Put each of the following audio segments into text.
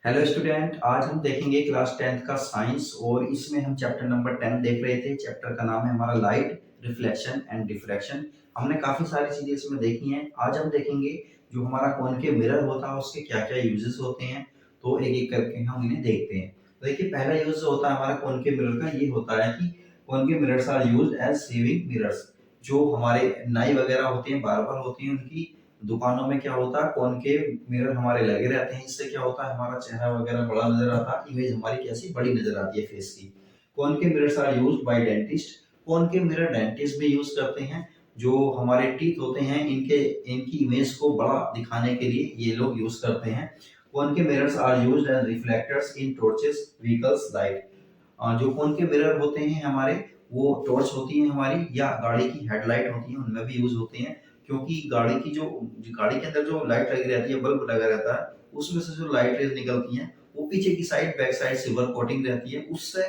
Hello student, आज हम देखेंगे क्लास 10th का साइंस और इसमें हम चैप्टर नंबर 10 देख रहे थे। चैप्टर का नाम है हमारा लाइट, रिफ्लेक्शन एंड डिफ्रैक्शन। हमने काफ़ी सारी चीज़ें इसमें देखी हैं। आज हम देखेंगे जो हमारा कॉनकेव मिरर होता है उसके क्या क्या यूजेस होते हैं। तो एक एक करके हम इन्हें देखते हैं। तो देखिए, पहला यूज जो होता है हमारा कॉनकेव मिरर का, ये होता है कि concave mirrors are used as shaving mirrors. जो हमारे नाई वगैरह होती हैं, बार्बर होती हैं, उनकी दुकानों में क्या होता है, कॉनकेव मिरर हमारे लगे रहते हैं। इससे क्या होता है, हमारा चेहरा वगैरह बड़ा नजर आता है, इमेज हमारी कैसी बड़ी नजर आती है फेस की। Concave mirrors are used by dentist. Concave mirror dentist भी यूज करते हैं। जो हमारे टीथ होते हैं, इनकी इमेज को बड़ा दिखाने के लिए ये लोग यूज करते हैं। Concave mirrors are used as reflectors in torches, vehicles, light. जो कॉनकेव मिरर होते हैं हमारे, वो टॉर्च होती है हमारी या गाड़ी की हेडलाइट होती है, उनमें भी यूज होते हैं। क्योंकि गाड़ी के अंदर जो लाइट लगी रहती है, बल्ब लगा रहता है, उसमें से जो लाइट रेज निकलती हैं वो पीछे की side, back side silver coating रहती है, उससे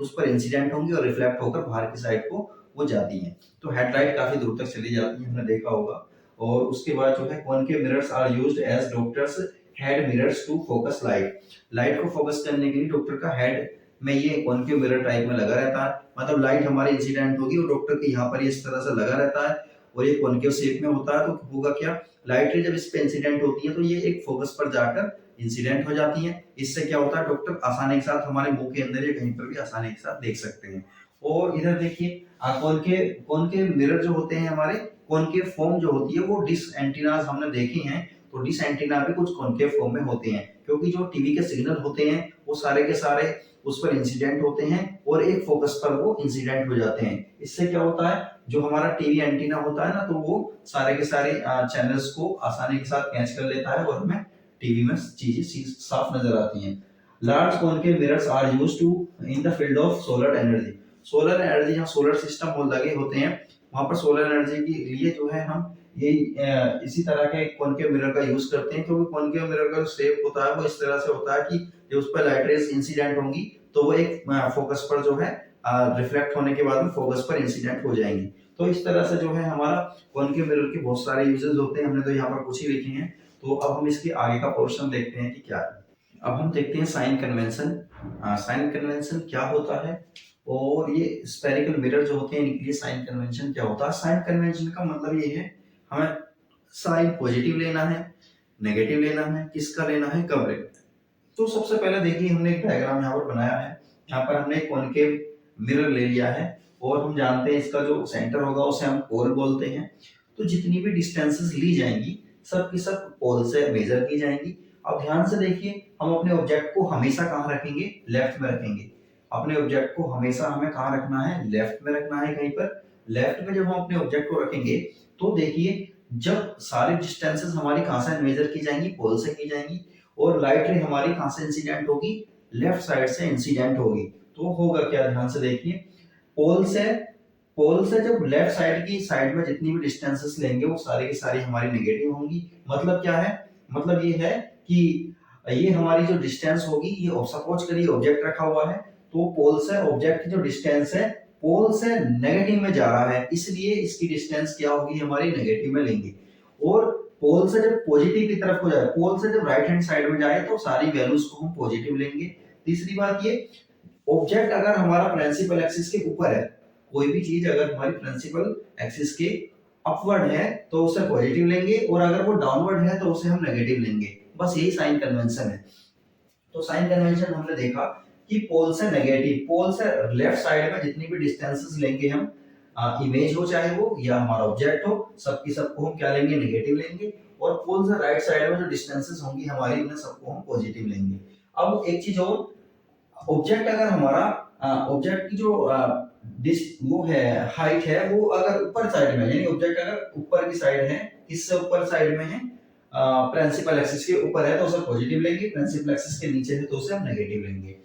उस पर इंसिडेंट होंगी और रिफ्लेक्ट होकर बाहर की साइड को वो जाती हैं। तो हेडलाइट काफी दूर तक चली जाती है, हमने देखा होगा। और उसके बाद जो है, concave mirrors are used as doctors head mirrors to focus light. Light को फोकस करने के लिए डॉक्टर का हेड में ये कॉनकेव मिरर टाइप में लगा रहता है। मतलब लाइट हमारी इंसिडेंट होगी और डॉक्टर के यहाँ पर इस तरह से लगा रहता है और ये कॉनकेव शेप में होता है। तो होगा क्या, लाइट रे जब इस पे इंसिडेंट होती है तो ये एक फोकस पर जाकर इंसिडेंट हो जाती है। इससे क्या होता है, डॉक्टर आसानी के साथ हमारे मुंह के अंदर या कहीं पर भी आसानी के साथ देख सकते हैं। और इधर देखिए, कॉनकेव कॉनकेव मिरर जो होते हैं हमारे, कॉनकेव फॉर्म जो होती है वो डिश एंटीनास हमने देखे हैं। तो डिश एंटीना भी कुछ कॉनकेव फॉर्म में होते हैं, क्योंकि जो टीवी के सिग्नल होते हैं वो सारे के सारे उस पर इंसिडेंट होते हैं और एक फोकस पर वो इंसिडेंट हो जाते हैं। इससे क्या होता है, जो हमारा टीवी एंटीना होता है ना, तो वो सारे के सारे चैनल्स को आसानी के साथ कैच कर लेता है और हमें टीवी में चीजें साफ नजर आती हैं। Large concave mirrors are used to in the field of solar energy. Solar energy, जहाँ सोलर सिस्टम वो लगे होते हैं, वहां पर सोलर एनर्जी के लिए जो है हम ये इसी तरह के कॉनकेव मिरर का यूज करते हैं। क्योंकि कॉनकेव मिरर का जो शेप होता है वो इस तरह से होता है कि जो उस पर लाइट रेज इंसिडेंट होंगी तो वो एक फोकस पर जो है रिफ्लेक्ट होने के बाद में फोकस पर इंसिडेंट हो जाएंगी। तो इस तरह से जो है हमारा कॉनकेव मिरर के बहुत सारे यूजेस होते हैं। हमने तो यहाँ पर कुछ ही लिखे हैं। तो अब हम इसके आगे का पोर्शन देखते हैं कि क्या है। अब हम देखते हैं साइन कन्वेंशन। साइन कन्वेंशन क्या होता है और ये स्फेरिकल मिरर जो होते हैं इनके लिए साइन कन्वेंशन क्या होता है। साइन कन्वेंशन का मतलब ये है, हमें साइन पॉजिटिव लेना है, नेगेटिव लेना है, किसका लेना है, कब लेना है। तो सबसे पहले देखिए, हमने एक डायग्राम यहाँ पर बनाया है। यहाँ पर हमने कॉनकेव मिरर ले लिया है और हम जानते हैं इसका जो सेंटर होगा उसे हम पोल बोलते हैं। तो जितनी भी डिस्टेंसेस ली जाएंगी सब की सब पोल से मेजर की जाएंगी। अब ध्यान से देखिए, हम अपने ऑब्जेक्ट को हमेशा कहाँ रखेंगे, लेफ्ट में रखेंगे। अपने ऑब्जेक्ट को हमेशा हमें कहाँ रखना है, लेफ्ट में रखना है। कहीं पर लेफ्ट में जब हम अपने ऑब्जेक्ट को रखेंगे तो देखिए, जब सारी डिस्टेंसेस हमारी कहाँ से मेजर की जाएंगी, पोल से की जाएंगी। और लाइट रे हमारी कहां से इंसिडेंट होगी, लेफ्ट साइड से इंसिडेंट होगी। तो होगा क्या, ध्यान से देखिए, पोल से पोल से जब लेफ्ट साइड की साइड में जितनी भी डिस्टेंसेस लेंगे वो सारी की सारी हमारी नेगेटिव होंगी। मतलब क्या है, मतलब ये है कि ये हमारी जो डिस्टेंस होगी, ये सपोज करिए ऑब्जेक्ट रखा हुआ है, तो पोल से ऑब्जेक्ट की जो डिस्टेंस है पोल से नेगेटिव में जा रहा है, इसलिए इसकी डिस्टेंस क्या होगी, हमारी नेगेटिव में लेंगे। और पोल से जब पॉजिटिव की तरफ को जाए, पोल से जब राइट हैंड साइड में जाए तो सारी वैल्यूज को हम पॉजिटिव लेंगे। तीसरी बात ये, ऑब्जेक्ट अगर हमारा प्रिंसिपल एक्सिस के ऊपर है, कोई भी चीज अगर हमारी प्रिंसिपल एक्सिस के अपवर्ड है तो उसे पॉजिटिव लेंगे, और अगर वो डाउनवर्ड है तो उसे हम नेगेटिव लेंगे। बस यही साइन कन्वेंशन है। तो साइन कन्वेंशन हमने देखा कि पोल से नेगेटिव, पोल से लेफ्ट साइड में जितनी भी डिस्टेंसेस लेंगे हम, इमेज हो चाहे वो या हमारा ऑब्जेक्ट हो, सबकी सबको हम क्या लेंगे, नेगेटिव लेंगे। और पोल से राइट साइड में जो डिस्टेंसेस होंगी हमारी, उन्हें सबको हम पॉजिटिव लेंगे। अब एक चीज और, ऑब्जेक्ट अगर हमारा ऑब्जेक्ट की जो वो है, हाइट है, वो अगर ऊपर साइड में, यानी ऑब्जेक्ट अगर ऊपर की साइड है, किससे ऊपर साइड में है, प्रिंसिपल एक्सिस के ऊपर है तो उसे पॉजिटिव लेंगे, प्रिंसिपल एक्सिस के नीचे है तो उसे हम नेगेटिव लेंगे।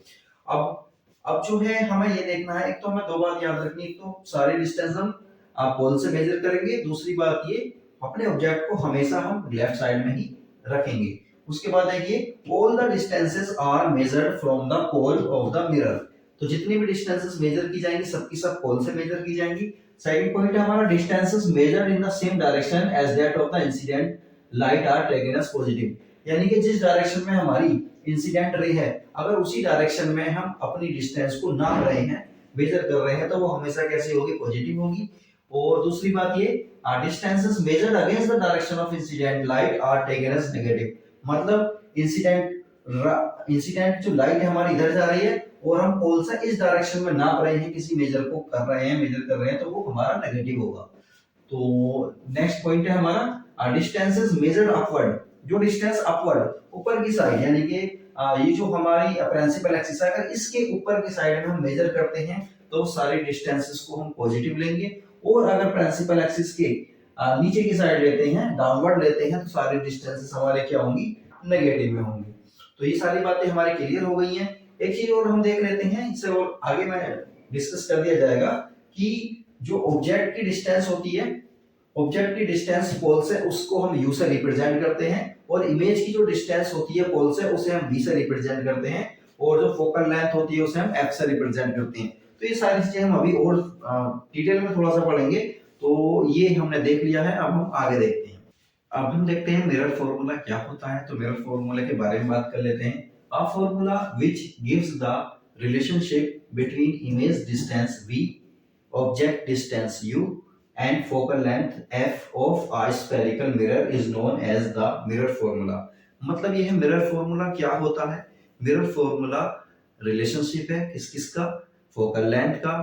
अब अब जो है हमें ये देखना है, एक तो हमें दो बात याद रखनी है। एक तो सारी डिस्टेंस हम पोल से मेजर करेंगे, दूसरी बात ये, अपने ऑब्जेक्ट को हमेशा हम लेफ्ट साइड में ही रखेंगे। उसके बाद देखिए, all the distances are measured from the pole of the mirror. तो जितनी भी डिस्टेंसेस मेजर की जाएंगी सबकी सब पोल से मेजर की जाएंगी। सेकंड पॉइंट है हमारा, distances measured in the same direction as that of the incident light are taken as positive. यानी कि जिस डायरेक्शन में हमारी इंसिडेंट रे है, अगर उसी डायरेक्शन में हम अपनी डिस्टेंस को नाप रहे हैं, मेजर कर रहे हैं, तो वो हमेशा कैसी होगी, पॉजिटिव होगी। और दूसरी बात ये, distances measured against the direction of incident light are taken as negative, मतलब इंसिडेंट जो लाइट है हमारी इधर जा रही है और हम कौन सा इस डायरेक्शन में नाप रहे हैं, किसी मेजर को कर रहे हैं, मेजर कर रहे हैं, तो वो हमारा नेगेटिव होगा। तो नेक्स्ट पॉइंट है हमारा डिस्टेंसेस मेजर्ड अपवर्ड, जो डिस्टेंस अपवर्ड ऊपर की साइड, यानी कि ये जो हमारी प्रिंसिपल एक्सिस है, अगर इसके ऊपर की साइड में हम मेजर करते हैं तो सारे डिस्टेंसेस को हम पॉजिटिव लेंगे, और अगर प्रिंसिपल एक्सिस के नीचे की साइड लेते हैं, डाउनवर्ड लेते हैं, तो सारे डिस्टेंसेस हमारे क्या होंगी, नेगेटिव में होंगे। तो ये सारी बातें हमारी क्लियर हो गई हैं। एक चीज और हम देख लेते हैं, इससे और आगे में डिस्कस कर दिया जाएगा कि जो ऑब्जेक्ट की डिस्टेंस होती है, ऑब्जेक्ट की डिस्टेंस पोल से, उसको हम u से रिप्रेजेंट करते हैं, और इमेज की जो डिस्टेंस होती है पोल से, उसे हम v से रिप्रेजेंट करते हैं, और जो फोकल लेंथ होती है उसे हम f से रिप्रेजेंट करते हैं। तो ये सारी चीजें हम अभी और डिटेल में थोड़ा सा पढ़ेंगे। तो ये हमने देख लिया है, अब हम आगे देखते हैं। अब हम देखते हैं मिरर फॉर्मूला क्या होता है। तो मिरर फॉर्मूला के बारे में बात कर लेते हैं। A formula which gives the relationship between image distance v, object distance u and focal length f of a spherical mirror is known as the mirror formula। मतलब ये है मिरर फॉर्मूला क्या होता है। मिरर फॉर्मूला रिलेशनशिप है किस किस का, फोकल लेंथ का,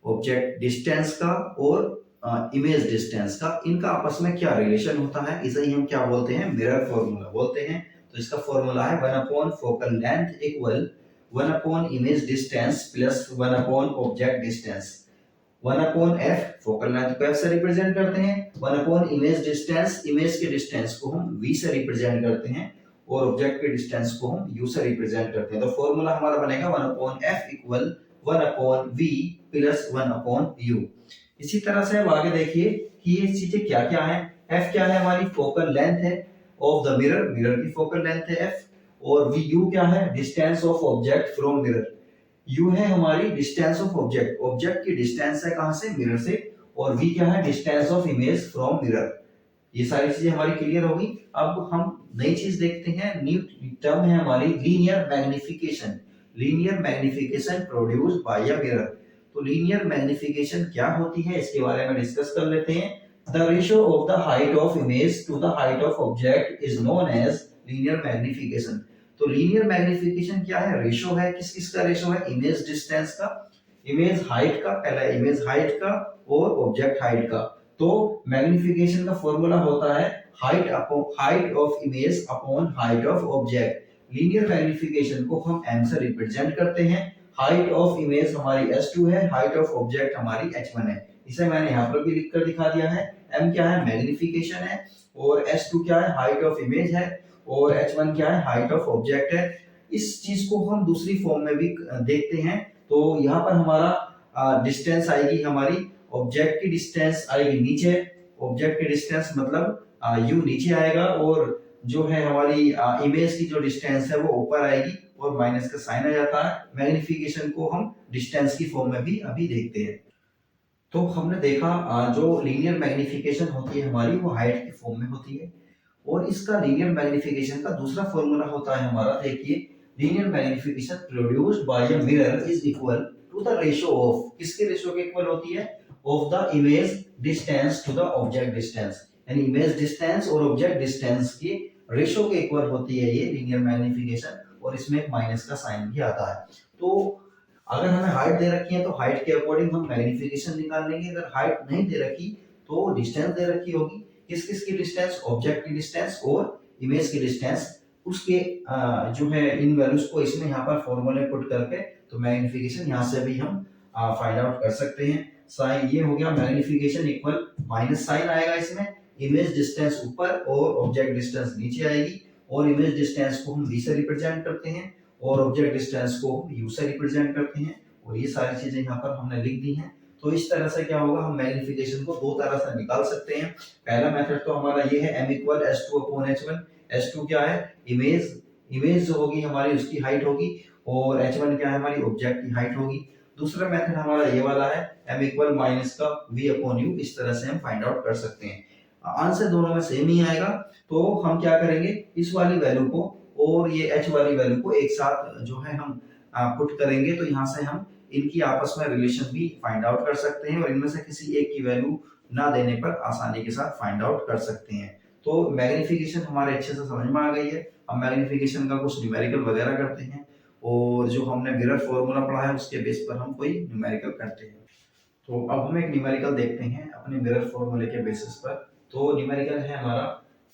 ऑब्जेक्ट डिस्टेंस का, और इमेज डिस्टेंस का, इनका आपस में क्या रिलेशन होता है, इसे ही हम क्या बोलते हैं, मिरर फॉर्मूला बोलते हैं। तो इसका फॉर्मूला है 1 upon focal length equal 1 upon image distance plus 1 upon object distance. 1 upon f, focal length को f से रिप्रेजेंट करते हैं, 1 अपॉन इमेज डिस्टेंस, इमेज के डिस्टेंस को हम v से रिप्रेजेंट करते हैं, और ऑब्जेक्ट के डिस्टेंस को हम u से रिप्रेजेंट करते हैं। तो फॉर्मूला हमारा बनेगा 1 upon f equal 1 upon v plus 1 upon u। इसी तरह से अब आगे देखिए कि ये चीजें क्या क्या है। f क्या है, हमारी फोकल लेंथ है ऑफ द मिरर, मिरर की फोकल लेंथ है f, और u क्या है, distance of object from mirror. u है हमारी डिस्टेंस ऑफ ऑब्जेक्ट, ऑब्जेक्ट की डिस्टेंस है कहां से, मिरर से, और v क्या है, distance of image from mirror. ये सारी चीजें हमारी क्लियर होगी। अब हम नई चीज देखते हैं, न्यू टर्म है हमारी linear magnification. Linear magnification produced by a mirror. तो लीनियर मैग्निफिकेशन क्या होती है, इसके बारे में डिस्कस कर लेते हैं। The ratio of the height of image to the height of object is known as linear magnification. तो लीनियर मैग्निफिकेशन क्या है, रेशो है, किस किस का रेशो है, इमेज डिस्टेंस का, इमेज हाइट का, पहला इमेज हाइट का और ऑब्जेक्ट हाइट का। तो मैग्निफिकेशन का फॉर्मूला होता है height upon height of image upon height of object. Linear magnification को हम m से रिप्रेजेंट करते हैं, हाइट ऑफ इमेज हमारी s2 है, हाइट ऑफ ऑब्जेक्ट हमारी h1 है। इसे मैंने यहाँ पर भी लिखकर दिखा दिया है। m क्या है, मैग्निफिकेशन है, और s2 क्या है, हाइट ऑफ इमेज है, और h1 क्या है, हाइट ऑफ ऑब्जेक्ट है। इस चीज को हम दूसरी फॉर्म में भी देखते हैं। तो यहाँ पर हमारा डिस्टेंस आएगी, हमारी ऑब्जेक्ट की डिस्टेंस आएगी नीचे, ऑब्जेक्ट की डिस्टेंस मतलब u नीचे आएगा, और जो है हमारी इमेज की जो डिस्टेंस है वो ऊपर आएगी, और माइनस का साइन आ जाता है। मैग्निफिकेशन को हम डिस्टेंस की फॉर्म में भी अभी देखते हैं। तो हमने देखा जो लीनियर मैग्निफिकेशन होती है हमारी, वो हाइट की फॉर्म में होती है, और इसका लीनियर मैग्निफिकेशन का दूसरा फॉर्मूला होता है हमारा, देखिए, linear magnification produced by a mirror is equal to the ratio of, किसके रेशियो के इक्वल होती है, of the image distance to the object distance, यानी इमेज डिस्टेंस और ऑब्जेक्ट डिस्टेंस की रेशियो के इक्वल होती है ये लीनियर मैग्निफिकेशन, और इसमें एक माइनस का साइन भी आता है। तो अगर हमें हाइट दे रखी है तो हाइट के अकॉर्डिंग हम मैग्निफिकेशन निकाल लेंगे, अगर हाइट नहीं दे रखी तो डिस्टेंस दे रखी होगी, किस किस की डिस्टेंस, ऑब्जेक्ट की डिस्टेंस और इमेज की डिस्टेंस, उसके जो है इन वैल्यूज को इसमें यहाँ पर फॉर्मूले पुट करके तो मैग्निफिकेशन यहाँ से भी हम फाइंड आउट कर सकते हैं। साइन ये हो गया, मैग्निफिकेशन इक्वल माइनस साइन आएगा इसमें, इमेज डिस्टेंस ऊपर और ऑब्जेक्ट डिस्टेंस नीचे आएगी, और इमेज डिस्टेंस को हम v से रिप्रेजेंट करते हैं, और ऑब्जेक्ट डिस्टेंस को हम u से रिप्रेजेंट करते हैं, और ये सारी चीजें यहाँ पर हमने लिख दी हैं। तो इस तरह से क्या होगा, हम मैग्निफिकेशन को दो तरह से निकाल सकते हैं। पहला मेथड तो हमारा ये है m equal s2 upon h1। s2 क्या है, इमेज, इमेज जो होगी हमारी उसकी हाइट होगी, और h1 क्या है, हमारी ऑब्जेक्ट की हाइट होगी। दूसरा मेथड हमारा ये वाला है m इक्वल माइनस का v अपॉन u, इस तरह से हम फाइंड आउट कर सकते हैं। आंसर दोनों में सेम ही आएगा। तो हम क्या करेंगे, इस वाली वैल्यू को और ये h वाली वैल्यू को एक साथ जो है हम पुट करेंगे, तो यहाँ से हम इनकी आपस में रिलेशन भी फाइंड आउट कर सकते हैं और इनमें से किसी एक की वैल्यू ना देने पर आसानी के साथ फाइंड आउट कर सकते हैं। तो मैग्नीफिकेशन हमारे अच्छे से समझ में आ गई है। अब मैग्नीफिकेशन का कुछ न्यूमेरिकल वगैरह करते हैं और जो हमने मिरर फॉर्मूला पढ़ा है उसके बेस पर हम कोई न्यूमेरिकल करते हैं। तो अब हम एक न्यूमेरिकल देखते हैं अपने मिरर फॉर्मूले के बेसिस पर। तो न्यूमेरिकल है हमारा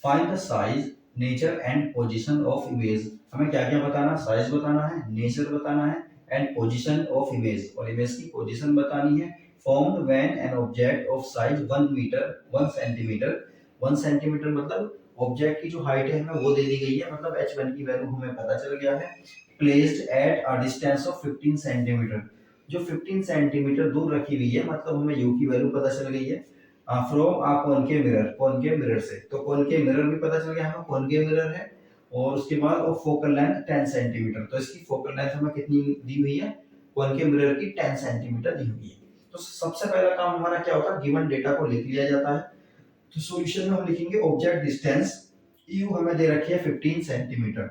find the size, nature and position of image. हमें क्या क्या बताना, साइज बताना है, नेचर बताना है एंड पोजीशन ऑफ इमेज, और इमेज की पोजीशन बतानी है। Formed when an object of size 1 metre 1 centimetre, 1 centimetre मतलब ऑब्जेक्ट की जो हाइट है हमें वो दे दी गई है, मतलब h1 की वैल्यू हमें पता चल गया है। Placed at a distance of 15 centimetre, जो 15 सेंटीमीटर दूर रखी हुई है, मतलब हमें u की वैल्यू पता चल गई है from a concave mirror, concave mirror से। तो कॉनकेव मिरर भी पता चल गया हमें कॉनकेव मिरर है, और उसके बाद और फोकल लेंथ 10 सेंटीमीटर। तो इसकी फोकल लेंथ हमें कितनी दी हुई है, कॉनकेव मिरर की 10 सेंटीमीटर दी हुई है। तो सबसे पहला काम हमारा क्या होता है, गिवन डेटा को लिख लिया जाता है। तो सॉल्यूशन में हम लिखेंगे ऑब्जेक्ट डिस्टेंस u हमें दे रखी है 15 सेंटीमीटर,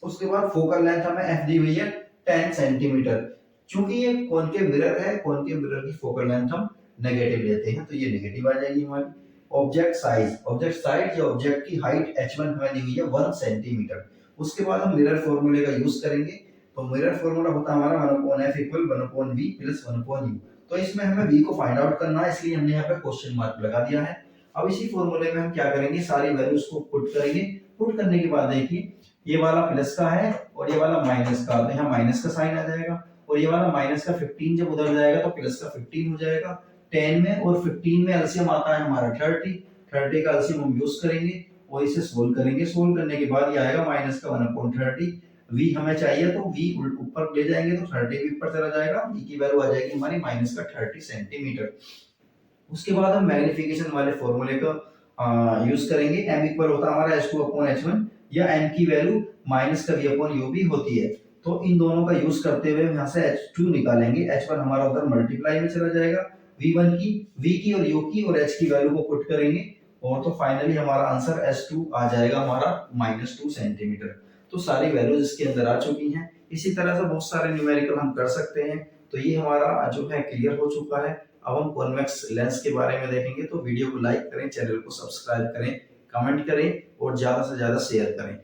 उसके बाद फोकल लेंथ हमें f दी हुई है 10 सेंटीमीटर। चूंकि ये कॉनकेव मिरर है, कॉनकेव मिरर की फोकल लेंथ हम नेगेटिव लेते हैं, तो ये नेगेटिव आ जाएगी हमारी। ऑब्जेक्ट साइज, ऑब्जेक्ट साइज या ऑब्जेक्ट की हाइट h1 हमें दी हुई है 1 सेंटीमीटर। उसके बाद हम मिरर फॉर्मूले का यूज करेंगे। तो मिरर फॉर्मूला होता है हमारा 1/f = 1/v + 1/u। तो इसमें हमें v को फाइंड आउट करना है, इसलिए हमने यहाँ पे क्वेश्चन मार्क लगा दिया है। अब इसी फॉर्मूले में हम क्या करेंगे, सारी वैल्यूज को पुट करेंगे। पुट करने के बाद देखिए ये वाला प्लस का है और ये वाला माइनस का, तो यहाँ माइनस का साइन आ जाएगा, और ये वाला माइनस का 15 जब उधर जाएगा तो प्लस का 15 हो जाएगा। 10 में और 15 में एलसीएम आता है हमारा 30, 30 का एलसीएम हम यूज करेंगे और इसे सोल्व करेंगे। सोल्व करने के बाद ये आएगा माइनस का 1/30। v हमें चाहिए तो v ऊपर ले जाएंगे तो 30 भी ऊपर चला जाएगा, v की वैल्यू आ जाएगी हमारी माइनस का 30 सेंटीमीटर। उसके बाद हम मैग्नीफिकेशन वाले फॉर्मूले का यूज करेंगे। m इक्वल होता है हमारा h2/h1, या n की वैल्यू माइनस का v/u भी होती है। तो इन दोनों का यूज करते हुए यहाँ से h2 निकालेंगे, h1 हमारा उधर मल्टीप्लाई में चला जाएगा, v1 की, v की और u की और h की वैल्यू को पुट करेंगे, और तो फाइनली हमारा आंसर h2 आ जाएगा हमारा -2 सेंटीमीटर। तो सारी वैल्यूज इसके अंदर आ चुकी हैं। इसी तरह से बहुत सारे न्यूमेरिकल हम कर सकते हैं। तो ये हमारा जो है क्लियर हो चुका है। अब हम कॉन्वेक्स लेंस के बारे में देखेंगे। तो वीडियो को लाइक करें, चैनल को सब्सक्राइब करें, कमेंट करें और ज्यादा से ज्यादा शेयर करें।